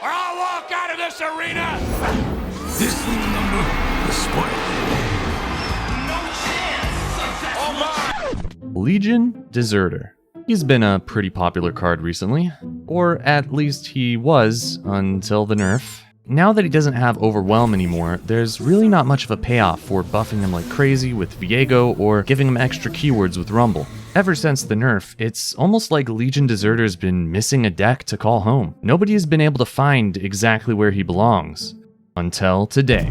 or I'll walk out of this arena! This little number is spoiled. No chance! Oh my! Legion Deserter. He's been a pretty popular card recently, or at least he was until the nerf. Now that he doesn't have Overwhelm anymore, there's really not much of a payoff for buffing him like crazy with Viego or giving him extra keywords with Rumble. Ever since the nerf, it's almost like Legion Deserter's been missing a deck to call home. Nobody has been able to find exactly where he belongs. Until today.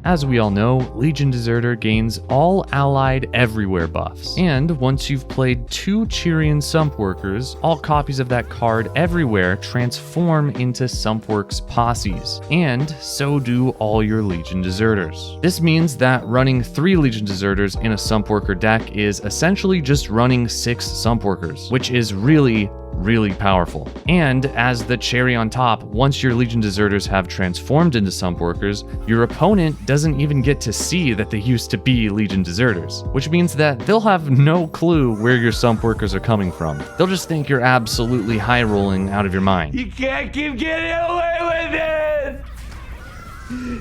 As we all know, Legion Deserter gains all allied everywhere buffs. And once you've played 2 Chirean Sumpworkers, all copies of that card everywhere transform into Sumpworks posses. And so do all your Legion Deserters. This means that running 3 Legion Deserters in a Sumpworker deck is essentially just running 6 Sumpworkers, which is really powerful. And as the cherry on top, once your Legion Deserters have transformed into Sumpworkers, your opponent doesn't even get to see that they used to be Legion Deserters, which means that they'll have no clue where your Sumpworkers are coming from. They'll just think you're absolutely high rolling out of your mind. You can't keep getting away with it!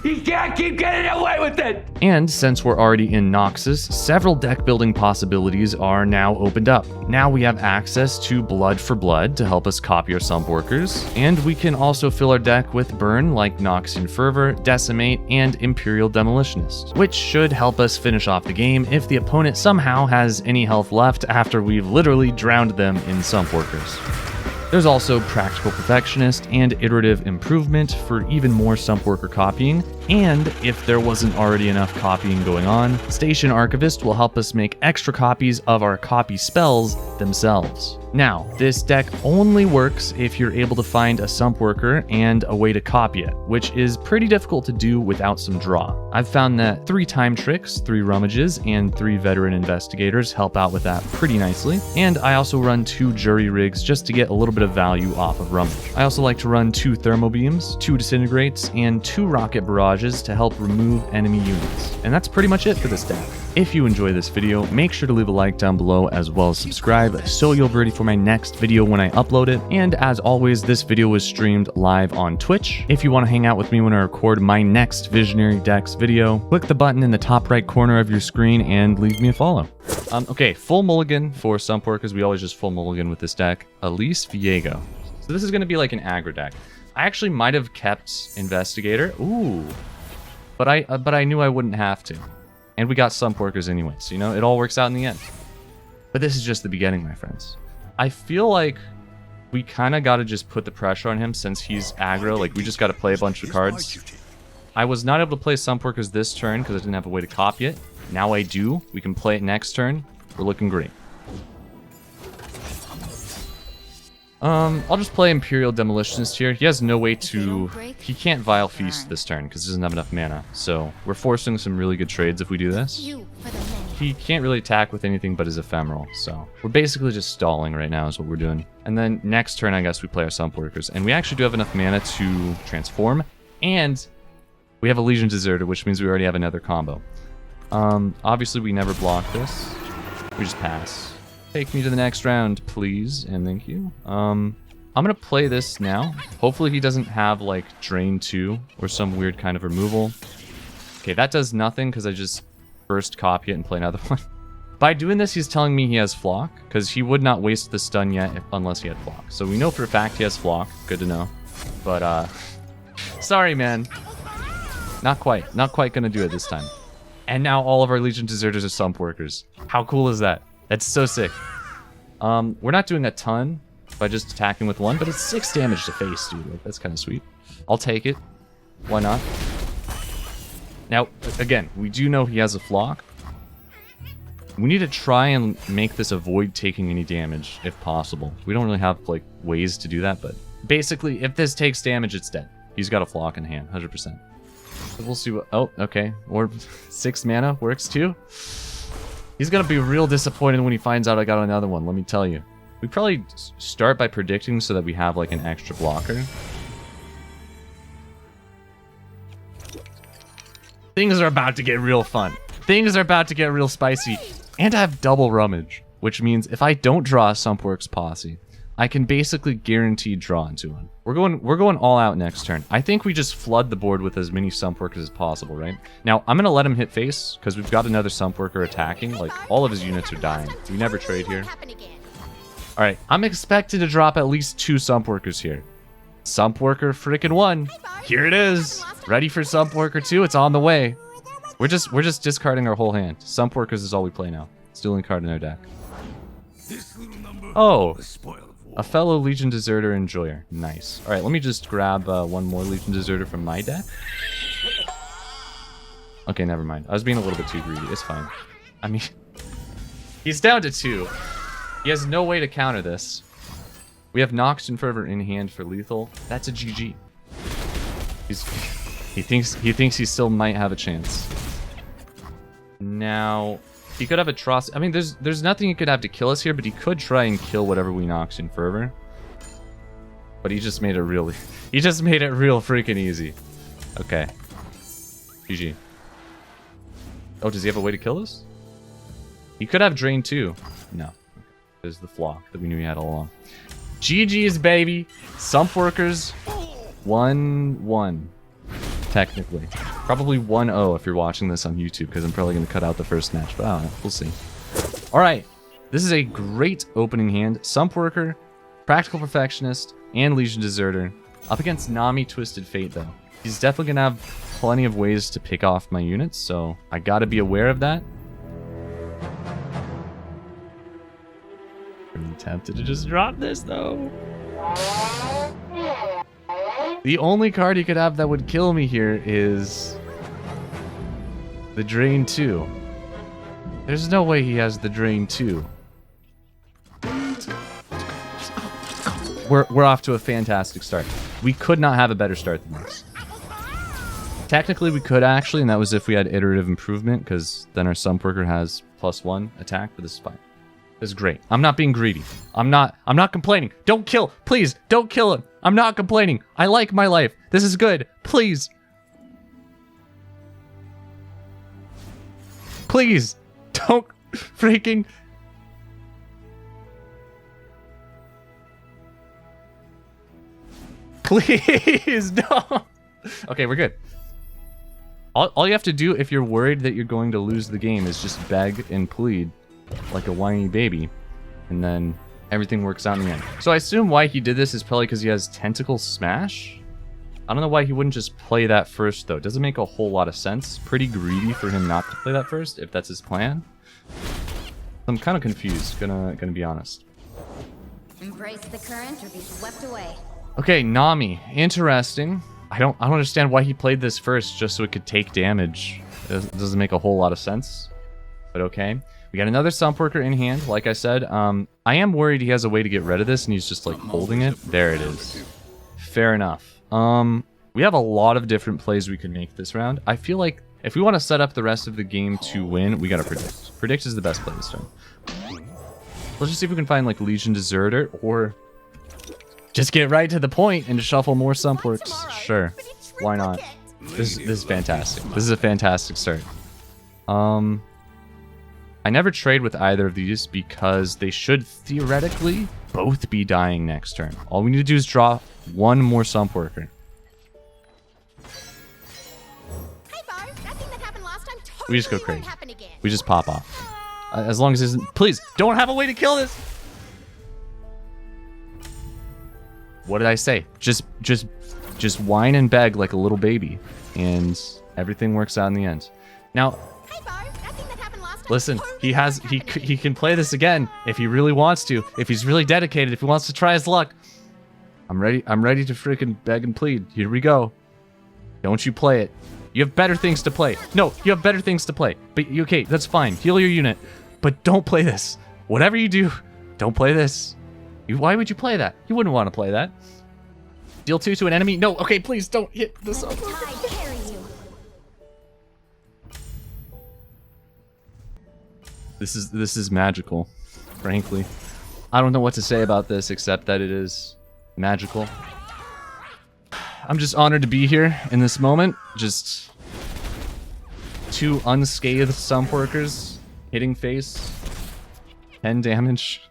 You can't keep getting away with it! And since we're already in Noxus, several deck building possibilities are now opened up. Now we have access to Blood for Blood to help us copy our Sumpworkers, and we can also fill our deck with burn like Noxian Fervor, Decimate, and Imperial Demolitionist, which should help us finish off the game if the opponent somehow has any health left after we've literally drowned them in Sumpworkers. There's also Practical Perfectionist and Iterative Improvement for even more Sumpworker copying, and if there wasn't already enough copying going on, Station Archivist will help us make extra copies of our copy spells themselves. Now, this deck only works if you're able to find a Sumpworker and a way to copy it, which is pretty difficult to do without some draw. I've found that 3 Time Tricks, 3 Rummages, and 3 Veteran Investigators help out with that pretty nicely, and I also run 2 Jury Rigs just to get a little bit of value off of Rummage. I also like to run 2 Thermo Beams, 2 Disintegrates, and 2 Rocket Barrages to help remove enemy units. And that's pretty much it for this deck. If you enjoy this video, make sure to leave a like down below as well as subscribe so you'll be ready for my next video when I upload it. And as always, this video was streamed live on Twitch. If you want to hang out with me when I record my next Visionary Decks video, click the button in the top right corner of your screen and leave me a follow. Okay, full mulligan for Sumpworkers. We always just full mulligan with this deck. Elise, Viego. So this is going to be like an aggro deck. I actually might have kept Investigator. Ooh. But I knew I wouldn't have to. And we got Sumpworkers anyway, so you know, it all works out in the end. But this is just the beginning, my friends. I feel like we kind of got to just put the pressure on him since he's aggro. Like, we just got to play a bunch of cards. I was not able to play Sumpworkers this turn because I didn't have a way to copy it. Now I do. We can play it next turn. We're looking great. I'll just play Imperial Demolitionist here. He has no way to... He can't Vile Feast this turn because he doesn't have enough mana. So we're forcing some really good trades if we do this. He can't really attack with anything but his Ephemeral. So we're basically just stalling right now is what we're doing. And then next turn, I guess, we play our Sumpworkers. And we actually do have enough mana to transform. And we have a Legion Deserter, which means we already have another combo. Obviously, we never block this. We just pass. Take me to the next round, please, and thank you. I'm gonna play this now. Hopefully he doesn't have, like, Drain 2 or some weird kind of removal. Okay, that does nothing because I just first copy it and play another one. By doing this, he's telling me he has Flock, because he would not waste the stun yet unless he had Flock. So we know for a fact he has Flock. Good to know. But, sorry, man. Not quite. Not quite gonna do it this time. And now all of our Legion Deserters are Sumpworkers. How cool is that? That's so sick. We're not doing a ton by just attacking with 1, but it's 6 damage to face, dude. Like, that's kind of sweet. I'll take it. Why not? Now, again, we do know he has a Flock. We need to try and make this avoid taking any damage, if possible. We don't really have, like, ways to do that, but basically, if this takes damage, it's dead. He's got a Flock in hand, 100%. But we'll see what... Oh, okay. Or 6 mana works, too. He's gonna be real disappointed when he finds out I got another one, let me tell you. We probably start by predicting so that we have, like, an extra blocker. Things are about to get real fun. Things are about to get real spicy. And I have double Rummage, which means if I don't draw a Sumpworks posse, I can basically guarantee draw into him. We're going all out next turn. I think we just flood the board with as many Sumpworkers as possible, right? Now, I'm going to let him hit face, because we've got another Sumpworker attacking. Like, all of his units are dying. We never trade here. Alright, I'm expected to drop at least 2 Sumpworkers here. Sumpworker freaking 1. Here it is. Ready for Sumpworker 2. It's on the way. We're just discarding our whole hand. Sumpworkers is all we play now. It's the only card in our deck. Oh, a fellow Legion Deserter Enjoyer. Nice. All right, let me just grab one more Legion Deserter from my deck. Okay, never mind. I was being a little bit too greedy. It's fine. I mean, he's down to 2. He has no way to counter this. We have Noxian Fervor in hand for lethal. That's a GG. He thinks he still might have a chance. Now, he could have Atrocity. I mean, there's nothing he could have to kill us here, but he could try and kill whatever we Noxian Fervor. But he just made it real freaking easy. Okay. GG. Oh, does he have a way to kill us? He could have Drain too. No. There's the flaw that we knew he had all along. GG's, baby. Sumpworkers 1-1. Technically. Probably 1-0 if you're watching this on YouTube, because I'm probably going to cut out the first match, but I don't know. We'll see. Alright. This is a great opening hand. Sumpworker, Practical Perfectionist, and Legion Deserter. Up against Nami Twisted Fate, though. He's definitely going to have plenty of ways to pick off my units, so I got to be aware of that. I'm tempted to just drop this, though. The only card he could have that would kill me here is the Drain 2. There's no way he has the Drain 2. We're off to a fantastic start. We could not have a better start than this. Technically, we could actually, and that was if we had Iterative Improvement, because then our Sumpworker has +1 attack, but this is fine. This is great. I'm not being greedy. I'm not complaining. Don't kill. Please, don't kill him. I'm not complaining. I like my life. This is good. Please. Please. Don't freaking... Please, no. Okay, we're good. All you have to do if you're worried that you're going to lose the game is just beg and plead like a whiny baby, and then everything works out in the end. So I assume why he did this is probably because he has Tentacle Smash. I don't know why he wouldn't just play that first, though. It doesn't make a whole lot of sense. Pretty greedy for him not to play that first, if that's his plan. I'm kind of confused, gonna be honest. Embrace the current or be swept away. Okay, Nami. Interesting. I don't understand why he played this first, just so it could take damage. It doesn't make a whole lot of sense, but okay. We got another Sumpworker in hand, like I said. I am worried he has a way to get rid of this, and he's just, like, holding it. There it is. Fair enough. We have a lot of different plays we can make this round. I feel like if we want to set up the rest of the game to win, we gotta Predict. Predict is the best play this turn. Let's just see if we can find, like, Legion Deserter, or just get right to the point and shuffle more Sumpworks. Sure. Why not? This is fantastic. This is a fantastic start. I never trade with either of these because they should theoretically both be dying next turn. All we need to do is draw one more Sumpworker. Hey, Bo, that thing that happened last time totally We just go crazy. won't happen again. We just pop off. As long as it isn't... Please, don't have a way to kill this! What did I say? Just whine and beg like a little baby. And everything works out in the end. Now... Hey, Bo, that thing that happened last time Listen, totally he can play this again if he really wants to. If he's really dedicated, if he wants to try his luck. I'm ready to freaking beg and plead. Here we go. Don't you play it. You have better things to play. No, you have better things to play. But okay, that's fine. Heal your unit. But don't play this. Whatever you do, don't play this. Why would you play that? You wouldn't want to play that. Deal 2 to an enemy. No, okay, please don't hit this up. tide carry you. This is magical, frankly. I don't know what to say about this except that it is magical. I'm just honored to be here in this moment. Just 2 unscathed Sumpworkers hitting face. 10 damage.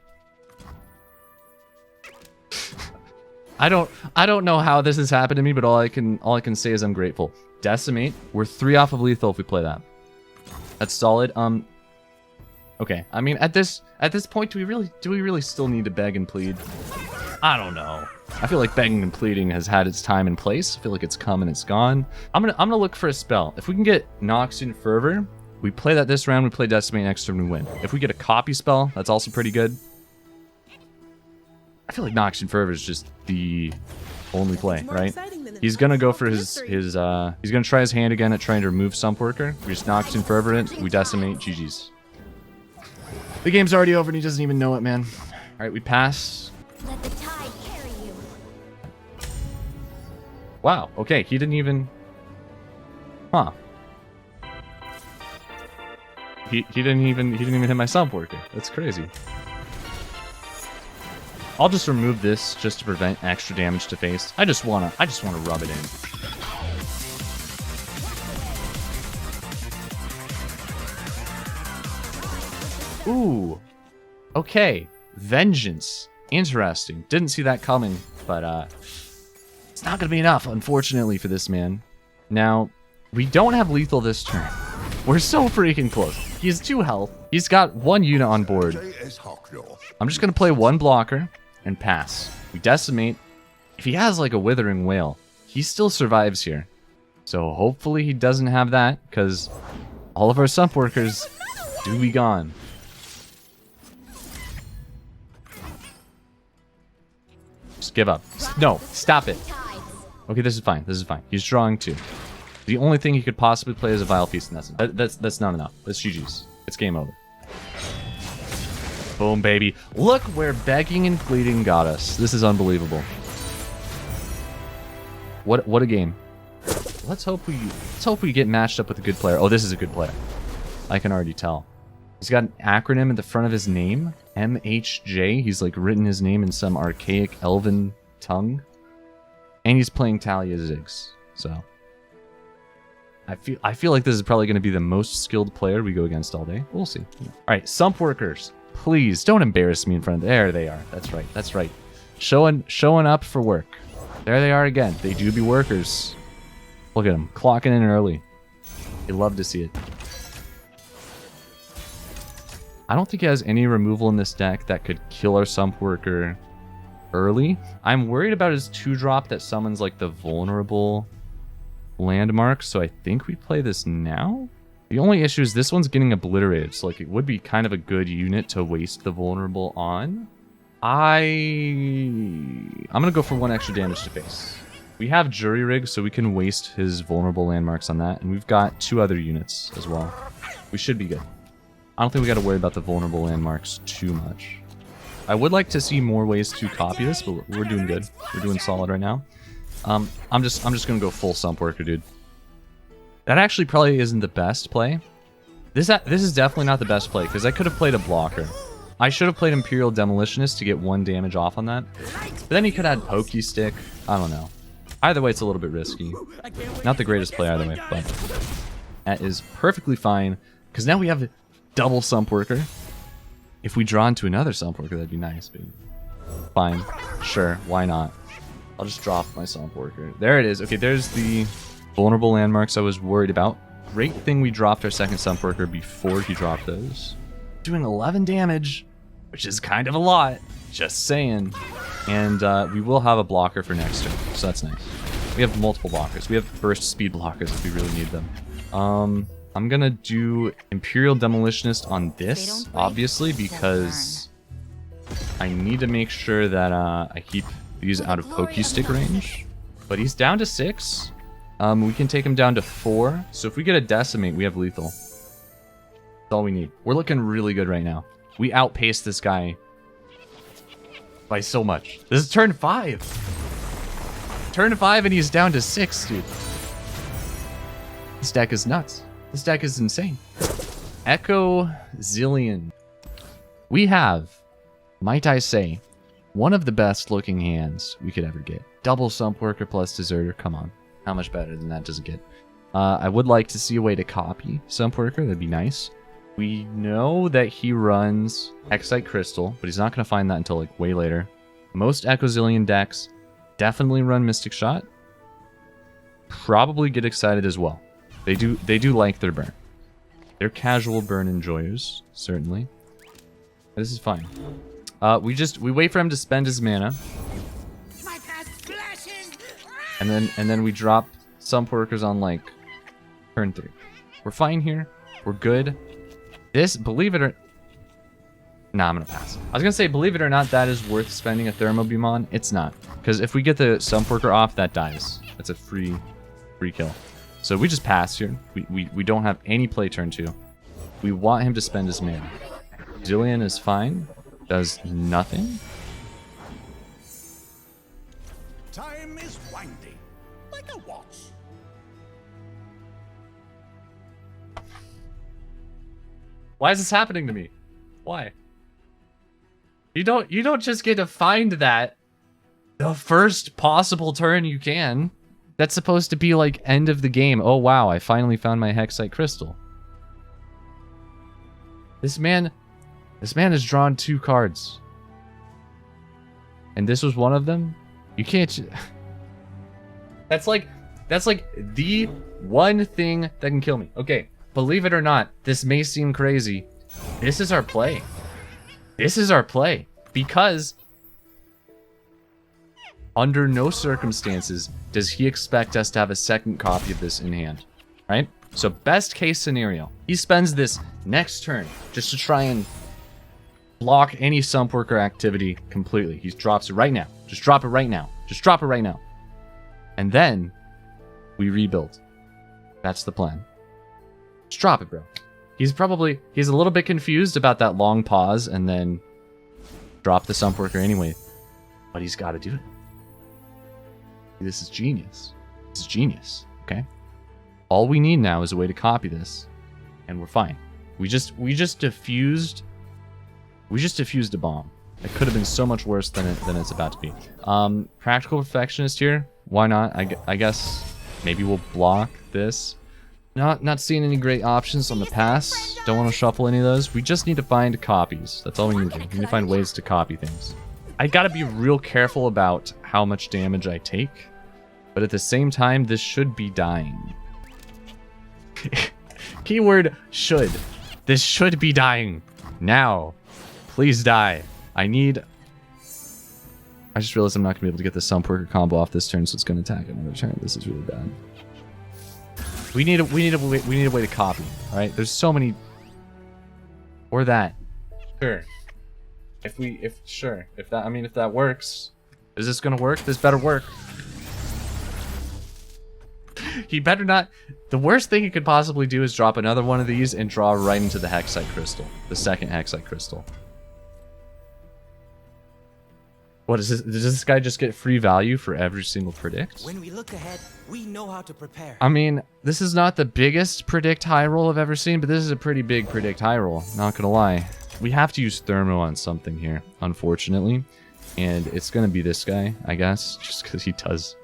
I don't know how this has happened to me, but all I can say is I'm grateful. Decimate. We're 3 off of lethal if we play that. That's solid. Okay. I mean, at this point, do we really still need to beg and plead? I don't know. I feel like begging and pleading has had its time and place. I feel like it's come and it's gone. I'm gonna look for a spell. If we can get Noxian Fervor, we play that this round. We play Decimate next turn. We win. If we get a copy spell, that's also pretty good. I feel like Noxian Fervor is just the only play, right? He's gonna go for his he's gonna try his hand again at trying to remove Sumpworker. We just Noxian Fervor it. We Decimate. GG's. The game's already over and he doesn't even know it, man. All right, we pass. Let the tide carry you. Wow. Okay, he didn't even. Huh. He didn't even hit my Sumpworker. That's crazy. I'll just remove this just to prevent extra damage to face. I just wanna rub it in. Ooh. Okay. Vengeance. Interesting. Didn't see that coming, but it's not gonna be enough, unfortunately, for this man. Now, we don't have lethal this turn. We're so freaking close. He has 2 health. He's got 1 unit on board. I'm just gonna play 1 blocker and pass. We Decimate. If he has like a Withering Wail, he still survives here. So hopefully he doesn't have that, because all of our Sumpworkers do be gone. Just give up. No, stop it. Okay, this is fine. This is fine. He's drawing 2. The only thing he could possibly play is a Vile Feast, and that's not enough. That's GG's. It's game over. Boom, baby. Look where begging and pleading got us. This is unbelievable. What a game. Let's hope we get matched up with a good player. Oh, this is a good player. I can already tell. He's got an acronym at the front of his name. MHJ. He's like written his name in some archaic elven tongue. And he's playing Taliyah Ziggs. So I feel like this is probably going to be the most skilled player we go against all day. We'll see. All right, Sumpworkers, please don't embarrass me in front of. There they are. That's right. That's right. Showing up for work. There they are again. They do be workers. Look at them clocking in early. You love to see it. I don't think he has any removal in this deck that could kill our Sumpworker early. I'm worried about his 2-drop that summons like the vulnerable landmark, so I think we play this now. The only issue is this one's getting obliterated, so like it would be kind of a good unit to waste the vulnerable on. I'm gonna go for 1 extra damage to face. We have Jury Rig, so we can waste his vulnerable landmarks on that, and we've got 2 other units as well. We should be good. I don't think we got to worry about the vulnerable landmarks too much. I would like to see more ways to copy this, but we're doing good. We're doing solid right now. I'm just gonna go full Sumpworker, dude. That actually probably isn't the best play. This is definitely not the best play, because I could have played a blocker. I should have played Imperial Demolitionist to get 1 damage off on that. But then he could add Pokey Stick. I don't know. Either way, it's a little bit risky. Not the greatest play either way, but that is perfectly fine, because now we have double Sumpworker. If we draw into another Sumpworker, that'd be nice, but fine. Sure, why not? I'll just drop my Sumpworker. There it is. Okay, there's the vulnerable landmarks I was worried about. Great thing we dropped our second Sumpworker before he dropped those. Doing 11 damage, which is kind of a lot. Just saying. And we will have a blocker for next turn, so that's nice. We have multiple blockers. We have burst speed blockers if we really need them. I'm gonna do Imperial Demolitionist on this, obviously, because I need to make sure that I keep these out of Pokey Stick range. But he's down to 6. We can take him down to 4. So if we get a Decimate, we have lethal. That's all we need. We're looking really good right now. We outpace this guy by so much. This is turn 5. Turn 5 and he's down to 6, dude. This deck is nuts. This deck is insane. Ekko, Zilean. We have, might I say, one of the best looking hands we could ever get. Double Sumpworker plus Deserter. Come on. How much better than that does it get? I would like to see a way to copy Sumpworker. That'd be nice. We know that he runs Hexite Crystal, but he's not going to find that until like way later. Most Ekko Zilean decks definitely run Mystic Shot. Probably get excited as well. They do like their burn. They're casual burn enjoyers, certainly. This is fine. We wait for him to spend his mana. And then we drop Sumpworkers on like turn 3. We're fine here. We're good. This, believe it or... Nah, I'm gonna pass. I was gonna say, believe it or not, that is worth spending a Thermo Beam on. It's not. Because if we get the Sumpworker off, that dies. That's a free kill. So we just pass here. We don't have any play turn 2. We want him to spend his mana. Zilean is fine. Does nothing. Time is winding, like a watch. Why is this happening to me? Why? You don't just get to find that the first possible turn you can. That's supposed to be like end of the game. Oh wow, I finally found my Hexite Crystal. This man has drawn 2 cards. And this was one of them? You can't... That's like the one thing that can kill me. Okay, believe it or not, this may seem crazy. This is our play. This is our play. Because under no circumstances does he expect us to have a second copy of this in hand. Right? So best case scenario, he spends this next turn just to try and block any Sumpworker activity completely. He drops it right now. Just drop it right now. Just drop it right now. And then we rebuild. That's the plan. Just drop it, bro. He's a little bit confused about that long pause and then drop the Sumpworker anyway. But he's got to do it. This is genius. This is genius. Okay? All we need now is a way to copy this, and we're fine. We just diffused a bomb. It could have been so much worse than it's about to be. Practical Perfectionist here. Why not? I guess maybe we'll block this. Not seeing any great options on the pass. Don't want to shuffle any of those. We just need to find copies. That's all we need to do. We need to find ways to copy things. I gotta be real careful about how much damage I take, but at the same time, this should be dying. Keyword should. This should be dying. Now. Please die. I just realized I'm not going to be able to get the Sumpworker combo off this turn, so it's going to attack another turn. This is really bad. We need a way to copy. All right? There's so many. Or that. Sure. If that works. Is this going to work? This better work. He better not. The worst thing he could possibly do is drop another one of these and draw right into the Hexite Crystal. The second Hexite Crystal. What is this? Does this guy just get free value for every single predict? When we look ahead, we know how to prepare. I mean, this is not the biggest predict high roll I've ever seen, but this is a pretty big predict high roll. Not gonna lie. We have to use Thermo on something here, unfortunately. And it's gonna be this guy, I guess, just because he does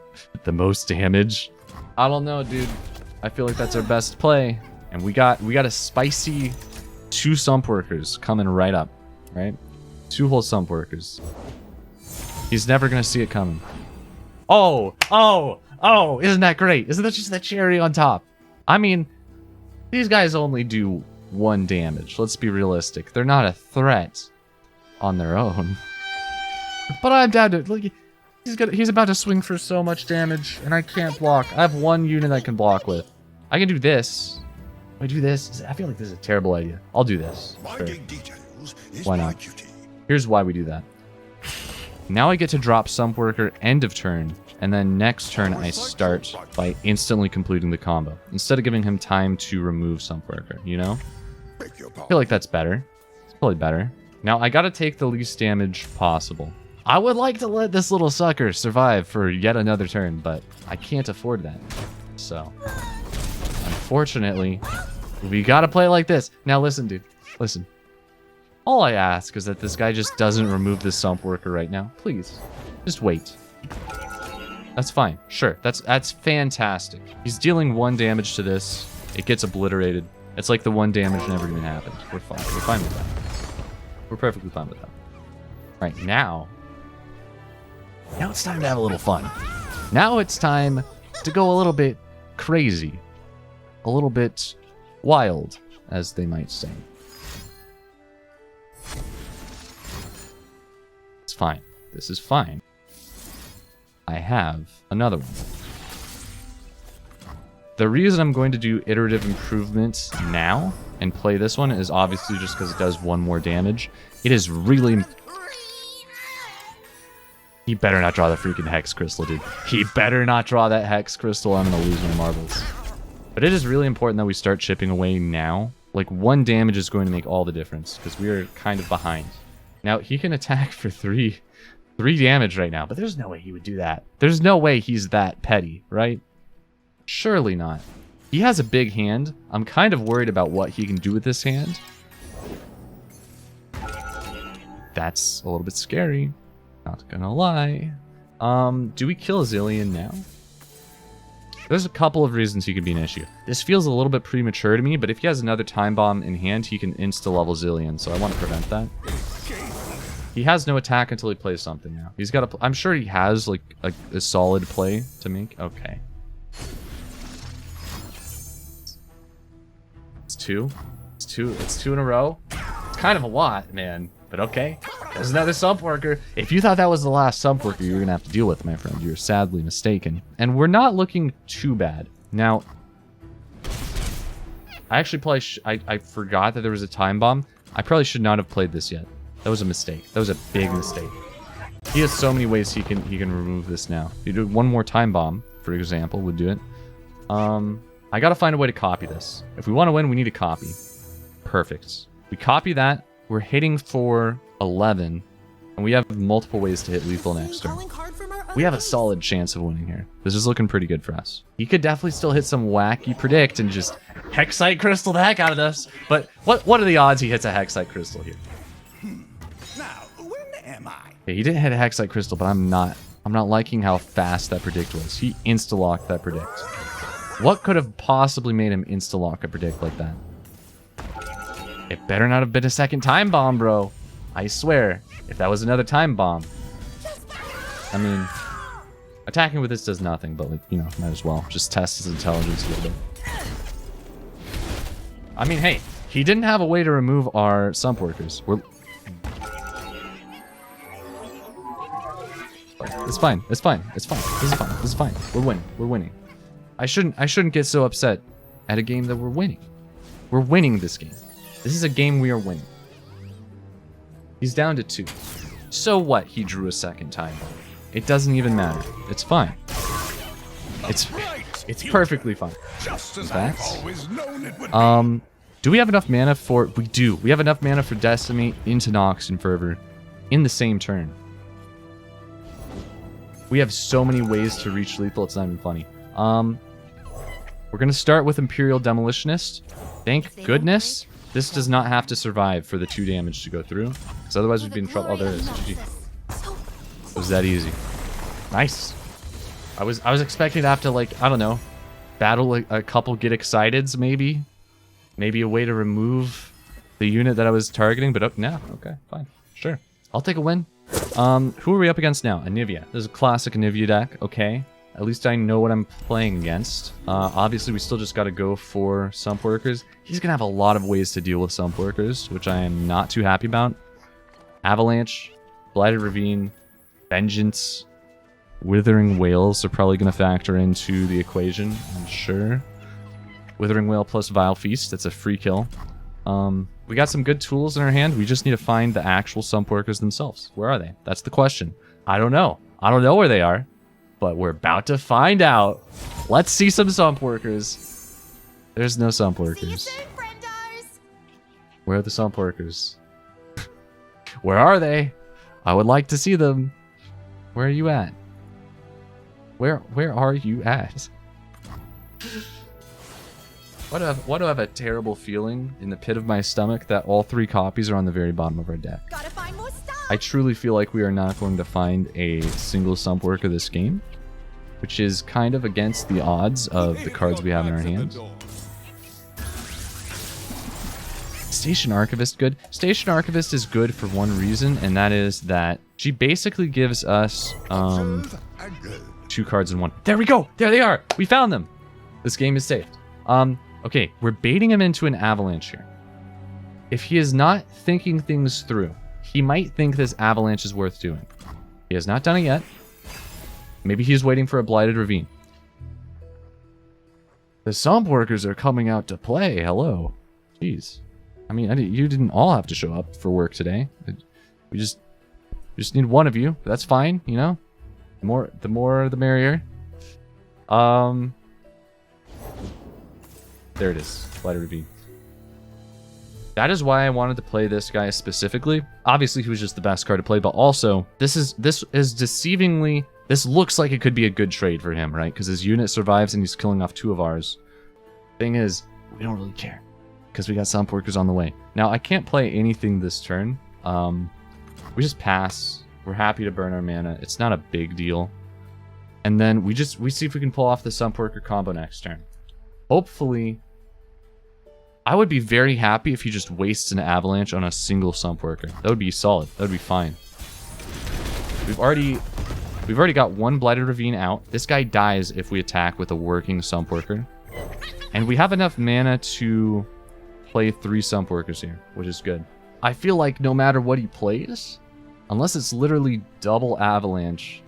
the most damage. I don't know, dude. I feel like that's our best play. And we got a spicy 2 Sumpworkers coming right up, right? 2 whole Sumpworkers. He's never gonna see it coming. Oh, isn't that great? Isn't that just the cherry on top? I mean, these guys only do 1 damage. Let's be realistic. They're not a threat on their own. But I'm down to look. He's about to swing for so much damage, and I can't block. I have 1 unit I can block with. I can do this. If I do this, I feel like this is a terrible idea. I'll do this. Sure. Why not? Here's why we do that. Now I get to drop Sumpworker end of turn, and then next turn I start by instantly completing the combo, instead of giving him time to remove Sumpworker, you know? I feel like that's better. It's probably better. Now I gotta take the least damage possible. I would like to let this little sucker survive for yet another turn, but I can't afford that. So, unfortunately, we gotta play like this. Now listen, dude. Listen. All I ask is that this guy just doesn't remove the Sumpworker right now. Please. Just wait. That's fine. Sure. That's fantastic. He's dealing 1 damage to this. It gets obliterated. It's like the 1 damage never even happened. We're fine. We're fine with that. We're perfectly fine with that. Right now, Now it's time to have a little fun. Now it's time to go a little bit crazy. A little bit wild, as they might say. It's fine. This is fine. I have another one. The reason I'm going to do iterative improvements now and play this one is obviously just because it does 1 more damage. It is really... He better not draw the freaking Hex Crystal, dude. He better not draw that Hex Crystal. I'm going to lose my marbles. But it is really important that we start chipping away now. Like, 1 damage is going to make all the difference because we are kind of behind. Now, he can attack for 3 damage right now, but there's no way he would do that. There's no way he's that petty, right? Surely not. He has a big hand. I'm kind of worried about what he can do with this hand. That's a little bit scary. Not gonna lie. Do we kill Zilean now? There's a couple of reasons he could be an issue. This feels a little bit premature to me, but if he has another time bomb in hand, he can insta-level Zilean, so I want to prevent that. He has no attack until he plays something now. He's got a... I'm sure he has, like, a solid play to make. Okay. It's 2. It's 2. It's 2 in a row. It's kind of a lot, man. But okay. There's another Sumpworker. If you thought that was the last Sumpworker you were going to have to deal with, my friend, you're sadly mistaken. And we're not looking too bad. Now, I actually probably... I forgot that there was a time bomb. I probably should not have played this yet. That was a mistake. That was a big mistake. He has so many ways he can remove this now. If you do 1 more time bomb, for example, would do it. I gotta find a way to copy this. If we want to win, we need a copy. Perfect. We copy that. We're hitting for 11, and we have multiple ways to hit lethal next turn. We have a solid chance of winning here. This is looking pretty good for us. He could definitely still hit some wacky predict and just Hexite Crystal the heck out of us. But what are the odds he hits a Hexite Crystal here? Now, when am I? Okay, he didn't hit a Hexite Crystal, but I'm not liking how fast that predict was. He insta-locked that predict. What could have possibly made him insta-lock a predict like that? It better not have been a second time bomb, bro. I swear, if that was another time bomb. I mean, attacking with this does nothing, but, like, you know, might as well. Just test his intelligence a little bit. I mean, hey, he didn't have a way to remove our Sumpworkers. It's fine. It's fine. It's fine. This is fine. This is fine. We're winning. We're winning. I shouldn't get so upset at a game that we're winning. We're winning this game. This is a game we are winning. He's down to 2. So what? He drew a second time. It doesn't even matter. It's fine. It's perfectly fine. Just as That's... I've always known it would be. Do we have enough mana for... We do. We have enough mana for Decimate into Noxian Fervor in the same turn. We have so many ways to reach lethal, it's not even funny. We're going to start with Imperial Demolitionist. Thank goodness this does not have to survive for the 2 damage to go through. Because otherwise we'd be in trouble. Oh, there it is. GG. It was that easy. Nice. I was expecting to have to, like, I don't know, battle a couple get exciteds, maybe. Maybe a way to remove the unit that I was targeting, but no. Okay, fine. Sure. I'll take a win. Who are we up against now? Anivia. This is a classic Anivia deck. Okay. At least I know what I'm playing against. Obviously, we still just got to go for Sumpworkers. He's going to have a lot of ways to deal with Sumpworkers, which I am not too happy about. Avalanche, Blighted Ravine, Vengeance, Withering Whales are probably going to factor into the equation, I'm sure. Withering Whale plus Vile Feast, that's a free kill. We got some good tools in our hand. We just need to find the actual Sumpworkers themselves. Where are they? That's the question. I don't know. I don't know where they are. But we're about to find out. Let's see some Sumpworkers. There's no Sumpworkers. Where are the Sumpworkers? Where are they? I would like to see them. Where are you at? Where are you at? Why do I have a terrible feeling in the pit of my stomach that all 3 copies are on the very bottom of our deck? Gotta find more stuff. I truly feel like we are not going to find a single Sumpworker this game, which is kind of against the odds of the cards we have in our hands. Station Archivist good. Station Archivist is good for one reason, and that is that She basically gives us Observe and go. 2 cards in one. There we go. There they are. We found them. This game is saved. Okay, we're baiting him into an avalanche here. If he is not thinking things through, he might think this avalanche is worth doing. He has not done it yet. Maybe he's waiting for a blighted ravine. The Sumpworkers are coming out to play. Hello. Jeez. I mean, you didn't all have to show up for work today. We just need one of you. That's fine, you know? The more the merrier. There it is. Blighted ravine. That is why I wanted to play this guy specifically. Obviously, he was just the best card to play, but also, this is deceivingly... This looks like it could be a good trade for him, right? Because his unit survives and he's killing off 2 of ours. Thing is, we don't really care. Because we got Sumpworkers on the way. Now, I can't play anything this turn. We just pass. We're happy to burn our mana. It's not a big deal. And then we see if we can pull off the Sumpworker combo next turn. Hopefully... I would be very happy if he just wastes an avalanche on a single Sumpworker. That would be solid. That would be fine. We've already got 1 Blighted Ravine out. This guy dies if we attack with a working Sumpworker. And we have enough mana to play 3 Sumpworkers here, which is good. I feel like no matter what he plays, unless it's literally double avalanche,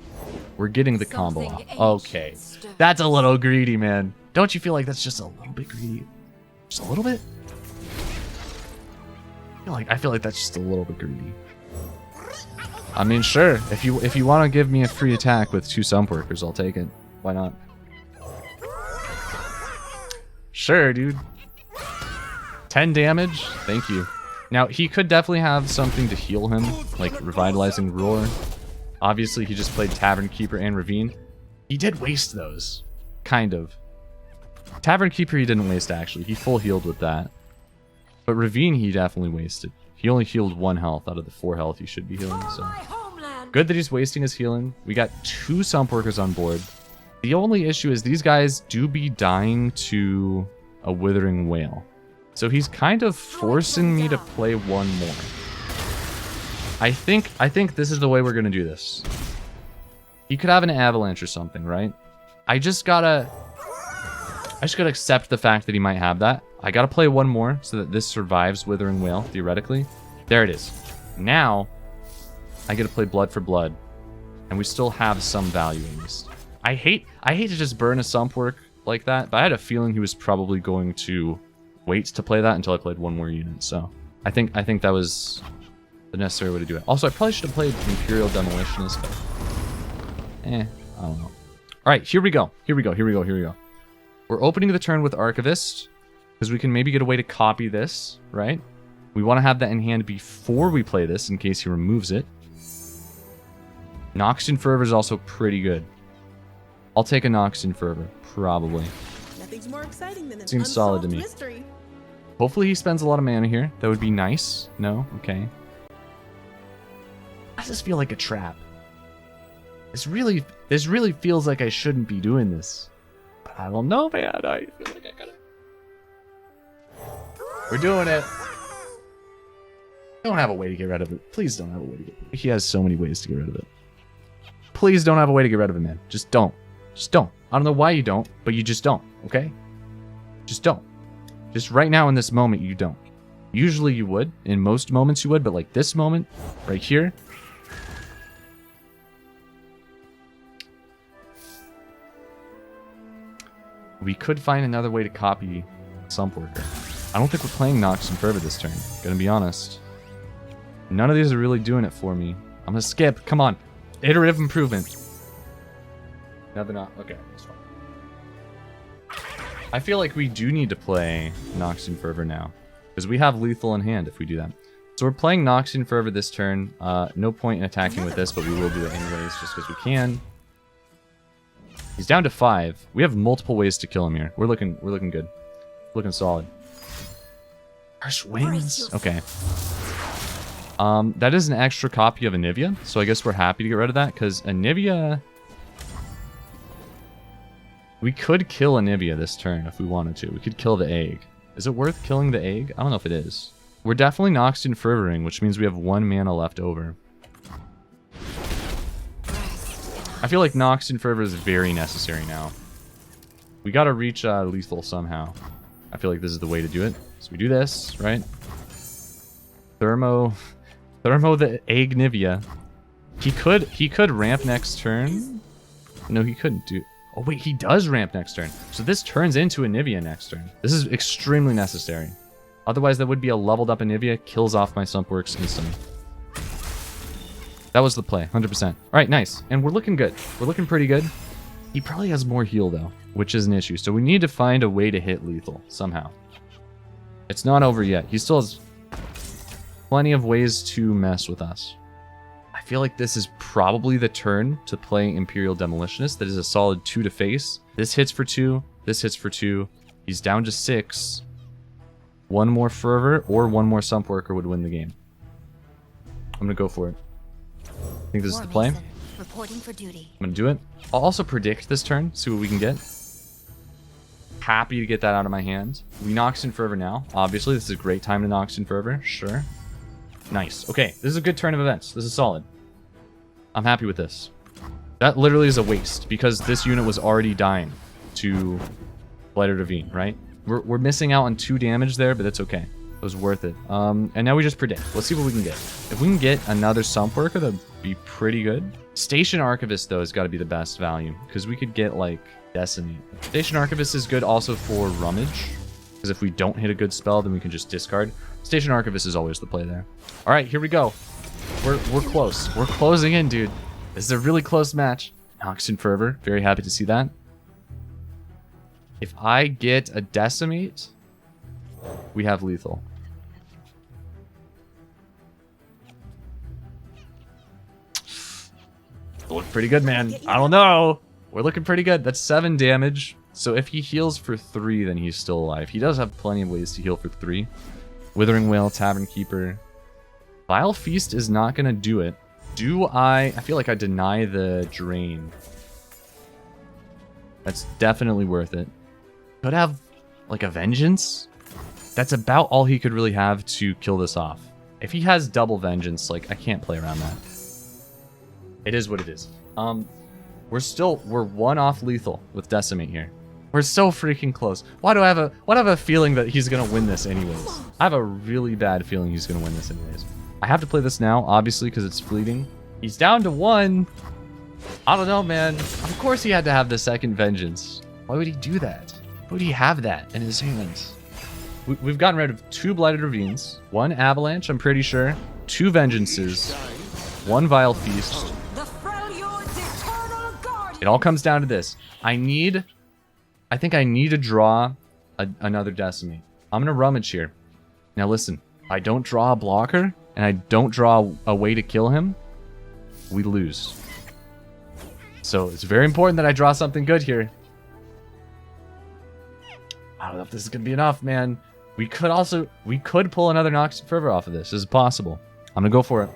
we're getting the combo off. Okay. That's a little greedy, man. Don't you feel like that's just a little bit greedy? Just a little bit? I feel like that's just a little bit greedy. I mean, sure. If you want to give me a free attack with 2 Sumpworkers, I'll take it. Why not? Sure, dude. 10 damage. Thank you. Now, he could definitely have something to heal him, like Revitalizing Roar. Obviously, he just played Tavern Keeper and Ravine. He did waste those. Kind of. Tavern Keeper he didn't waste, actually. He full healed with that. But Ravine he definitely wasted. He only healed 1 health out of the 4 health he should be healing, so... Good that he's wasting his healing. We got 2 Sumpworkers on board. The only issue is these guys do be dying to a Withering Whale. So he's kind of forcing me to play 1 more. I think this is the way we're gonna do this. He could have an avalanche or something, right? I just gotta accept the fact that he might have that. I gotta play 1 more so that this survives Withering Whale, theoretically. There it is. Now, I get to play Blood for Blood. And we still have some value in this. I hate to just burn a Sumpwork like that, but I had a feeling he was probably going to wait to play that until I played 1 more unit, so... I think that was the necessary way to do it. Also, I probably should have played Imperial Demolitionist, but... I don't know. Alright, here we go. Here we go. We're opening the turn with Archivist, because we can maybe get a way to copy this, right? We want to have that in hand before we play this, in case he removes it. Noxian Fervor is also pretty good. I'll take a Noxian Fervor, probably. Nothing's more exciting than an Seems solid to me. mystery. Hopefully he spends a lot of mana here. That would be nice. No? Okay. Why does this feel like a trap? This really feels like I shouldn't be doing this. But I don't know, man. I feel like I gotta... We're doing it. Don't have a way to get rid of it. Please don't have a way to get rid of it. He has so many ways to get rid of it. Please don't have a way to get rid of it, man. Just don't. Just don't. I don't know why you don't, but you just don't, okay? Just don't. Just right now in this moment, you don't. Usually you would. In most moments you would, but like this moment, right here. We could find another way to copy Sumpworker. I don't think we're playing Noxian Fervor this turn, gonna be honest. None of these are really doing it for me. I'm gonna skip. Come on. Iterative improvement. No, they're not. Okay, that's fine. I feel like we do need to play Noxian Fervor now, because we have lethal in hand if we do that. So we're playing Noxian Fervor this turn. No point in attacking with this, but we will do it anyways, just because we can. He's down to 5. We have multiple ways to kill him here. We're looking good. Looking solid. Harsh Winds. Okay. That is an extra copy of Anivia, so I guess we're happy to get rid of that, because Anivia... We could kill Anivia this turn if we wanted to. We could kill the egg. Is it worth killing the egg? I don't know if it is. We're definitely Noxian Fervoring, which means we have 1 mana left over. I feel like Noxian Fervor is very necessary now. We gotta reach lethal somehow. I feel like this is the way to do it. So we do this, right? Thermo the Anivia. He could ramp next turn. No, he couldn't do. Oh wait, he does ramp next turn. So this turns into Anivia next turn. This is extremely necessary. Otherwise, that would be a leveled up Anivia, kills off my Sumpworks instantly. That was the play, 100%. All right, nice. And we're looking good. We're looking pretty good. He probably has more heal, though, which is an issue. So we need to find a way to hit lethal somehow. It's not over yet. He still has plenty of ways to mess with us. I feel like this is probably the turn to play Imperial Demolitionist. That is a solid 2 to face. This hits for 2. This hits for 2. He's down to 6. One more Fervor or one more Sumpworker would win the game. I'm going to go for it. I think this is the play. Reporting for duty. I'm going to do it. I'll also predict this turn, see what we can get. Happy to get that out of my hand. We Noxian Fervor now. Obviously, this is a great time to Noxian Fervor. Sure. Nice. Okay, this is a good turn of events. This is solid. I'm happy with this. That literally is a waste because this unit was already dying to Blighted Ravine, right? We're missing out on 2 damage there, but that's okay. It was worth it. And now we just predict. Let's see what we can get. If we can get another Sumpworker, that'd be pretty good. Station Archivist, though, has got to be the best value because we could get, like, Decimate. Station Archivist is good also for Rummage because if we don't hit a good spell, then we can just discard. Station Archivist is always the play there. All right, here we go. We're close. We're closing in, dude. This is a really close match. Noxian Fervor, very happy to see that. If I get a Decimate, we have lethal. Look pretty good, man. I don't know. We're looking pretty good. That's 7 damage. So if he heals for 3, then he's still alive. He does have plenty of ways to heal for 3. Withering Wail, Tavern Keeper. Vile Feast is not going to do it. Do I feel like I deny the drain. That's definitely worth it. Could have, like, a Vengeance. That's about all he could really have to kill this off. If he has double Vengeance, like, I can't play around that. It is what it is. We're 1 off lethal with Decimate here. We're so freaking close. Why do I have a feeling that he's gonna win this anyways? I have a really bad feeling he's gonna win this anyways. I have to play this now, obviously, because it's fleeting. He's down to 1. I don't know, man. Of course he had to have the second Vengeance. Why would he do that? Why would he have that in his hands? We've gotten rid of 2 Blighted Ravines, 1 Avalanche, I'm pretty sure, 2 Vengeances, 1 Vile Feast. It all comes down to this. I think I need to draw another Decimate. I'm going to rummage here. Now listen, if I don't draw a blocker, and I don't draw a way to kill him, we lose. So it's very important that I draw something good here. I don't know if this is going to be enough, man. We could pull another Noxian Fervor off of this. This is possible. I'm going to go for it.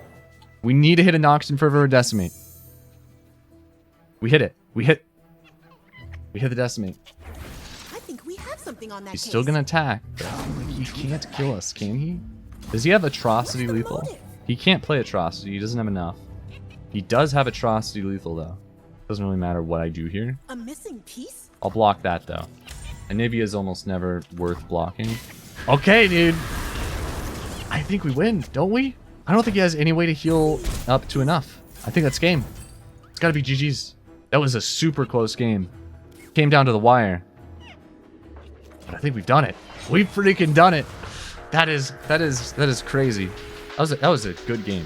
We need to hit a Noxian Fervor or Decimate. We hit it. We hit the Decimate. I think we have something on that He's case. still gonna attack. He can't kill us, can he? Does he have Atrocity lethal? He can't play Atrocity. He doesn't have enough. He does have Atrocity lethal, though. Doesn't really matter what I do here. A missing piece? I'll block that, though. Anivia is almost never worth blocking. Okay, dude. I think we win, don't we? I don't think he has any way to heal up to enough. I think that's game. It's gotta be GG's. That was a super close game. Came down to the wire. But I think we've done it. We've freaking done it. That is crazy. That was a good game.